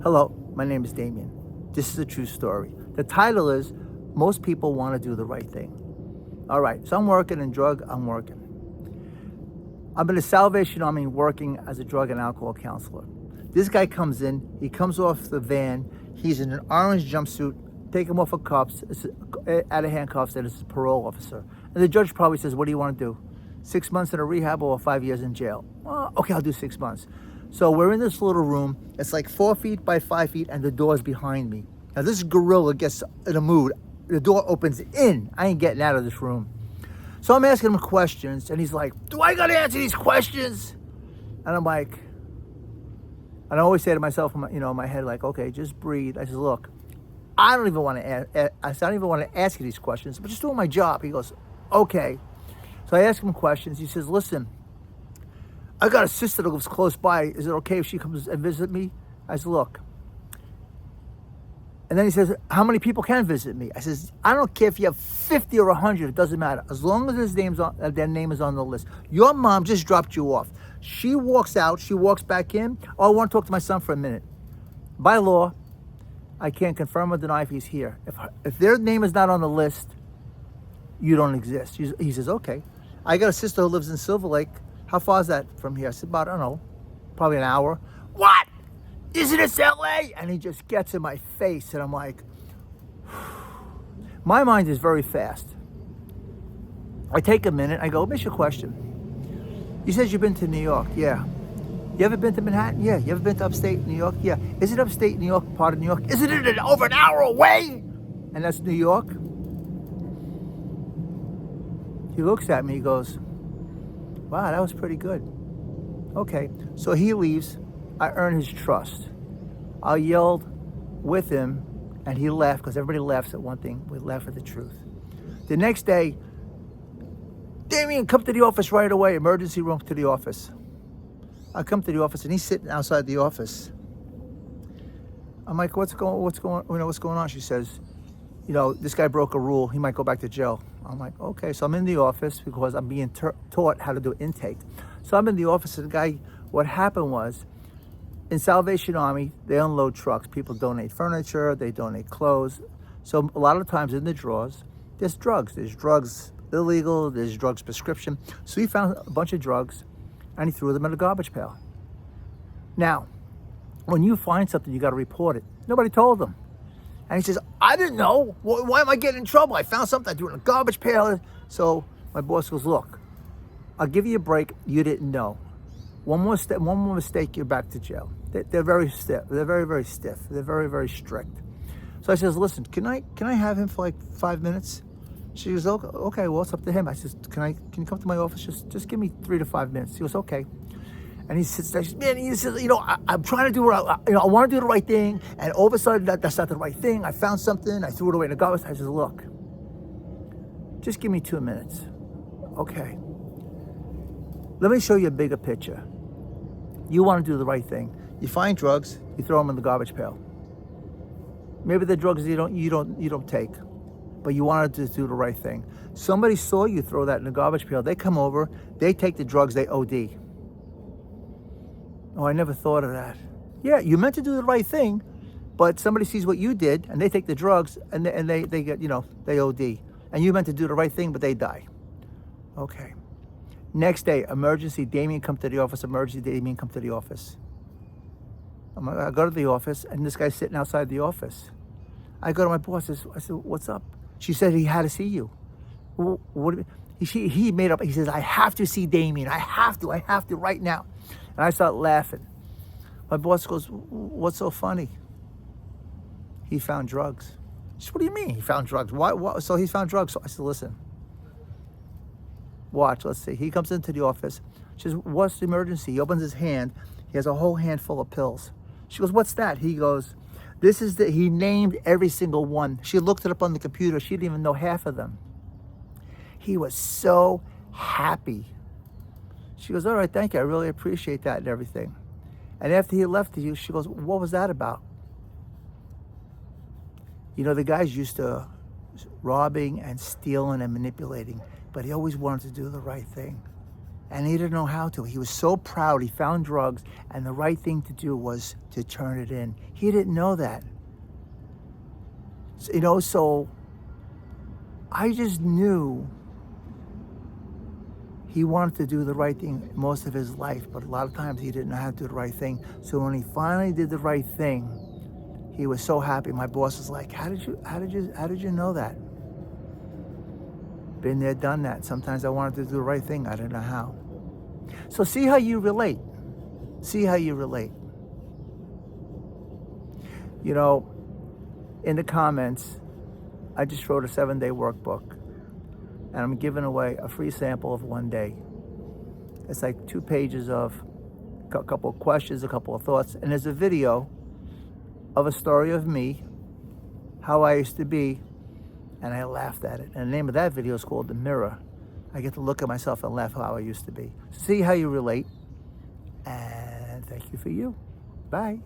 Hello, my name is Damien. This is a true story. The title is Most People Want to Do the Right Thing. All right, so I'm working in drug, I'm in the Salvation Army working as a drug and alcohol counselor. This guy comes in, he comes off the van, he's in an orange jumpsuit, take him off of cuffs, out of handcuffs, and it's a parole officer. And the judge probably says, what do you want to do? 6 months in a rehab or 5 years in jail? Okay, I'll do 6 months. So we're in this little room. It's like 4 feet by 5 feet, and the door's behind me. Now this gorilla gets in a mood. The door opens in. I ain't getting out of this room. So I'm asking him questions, and he's like, do I gotta answer these questions? And I'm like, and I always say to myself, in my head, like, okay, just breathe. I says, look, I don't even want to ask you these questions, but just doing my job. He goes, okay. So I ask him questions. He says, listen, I got a sister that lives close by. Is it okay if she comes and visit me? I said, look. And then he says, how many people can visit me? I says, I don't care if you have 50 or 100. It doesn't matter. As long as their name is on the list. Your mom just dropped you off. She walks out. She walks back in. Oh, I want to talk to my son for a minute. By law, I can't confirm or deny if he's here. If their name is not on the list, you don't exist. He says, okay. I got a sister who lives in Silver Lake. How far is that from here? I said, about, I don't know, probably an hour. What? Isn't it LA? And he just gets in my face, and I'm like, my mind is very fast. I take a minute. I go, let me ask you a question. You said you've been to New York. Yeah. You ever been to Manhattan? Yeah. You ever been to upstate New York? Yeah. Is it upstate New York part of New York? Isn't it over an hour away? And that's New York. He looks at me, he goes, wow, that was pretty good. Okay, so he leaves. I earn his trust. I yelled with him, and he left, because everybody laughs at one thing. We laugh at the truth. The next day, Damien, come to the office right away. Emergency room to the office. I come to the office, and he's sitting outside the office. I'm like, what's going on? She says, this guy broke a rule. He might go back to jail. I'm like, okay. So I'm in the office because I'm being taught how to do intake. So I'm in the office, and the guy, what happened was, in Salvation Army, they unload trucks. People donate furniture, they donate clothes. So a lot of times in the drawers, there's drugs. There's drugs illegal, there's drugs prescription. So he found a bunch of drugs, and he threw them in a garbage pail. Now, when you find something, you got to report it. Nobody told them. And he says, I didn't know. Why am I getting in trouble? I found something, I threw it in a garbage pail. So my boss goes, look, I'll give you a break. You didn't know. One more mistake, you're back to jail. They're very stiff. They're very, very stiff. They're very, very strict. So I says, listen, can I have him for like 5 minutes? She goes, okay, well, it's up to him. I says, can you come to my office? Just give me 3 to 5 minutes. He goes, okay. And he sits there, man, he says, I'm trying to do I want to do the right thing. And all of a sudden, that's not the right thing. I found something. I threw it away in the garbage. I says, look, just give me 2 minutes. Okay. Let me show you a bigger picture. You want to do the right thing. You find drugs, you throw them in the garbage pail. Maybe the drugs you don't take, but you wanted to do the right thing. Somebody saw you throw that in the garbage pail. They come over, they take the drugs, they OD. Oh, I never thought of that. Yeah, you meant to do the right thing, but somebody sees what you did, and they take the drugs, and they get, they OD. And you meant to do the right thing, but they die. Okay. Next day, emergency, Damien come to the office. Emergency, Damien come to the office. I go to the office, and this guy's sitting outside the office. I go to my boss. I said, what's up? She said he had to see you. What? He made up. He says, I have to see Damien. I have to right now. And I start laughing. My boss goes, what's so funny? He found drugs. She said, what do you mean he found drugs? Why? So he found drugs. So I said, listen. Watch, let's see. He comes into the office. She says, what's the emergency? He opens his hand. He has a whole handful of pills. She goes, what's that? He goes, he named every single one. She looked it up on the computer. She didn't even know half of them. He was so happy. She goes, all right, thank you. I really appreciate that and everything. And after he left you, she goes, what was that about? The guy's used to robbing and stealing and manipulating, but he always wanted to do the right thing. and he didn't know how to. He was so proud. He found drugs, and the right thing to do was to turn it in. He didn't know that. So I just knew he wanted to do the right thing most of his life, but a lot of times he didn't know how to do the right thing. So when he finally did the right thing, he was so happy. My boss was like, how did you know that? Been there, done that. Sometimes I wanted to do the right thing. I didn't know how. So see how you relate. See how you relate. In the comments, I just wrote a 7-day workbook, and I'm giving away a free sample of 1 day. It's like 2 pages of a couple of questions, a couple of thoughts, and there's a video of a story of me, how I used to be, and I laughed at it. And the name of that video is called The Mirror. I get to look at myself and laugh how I used to be. See how you relate, and thank you for you. Bye.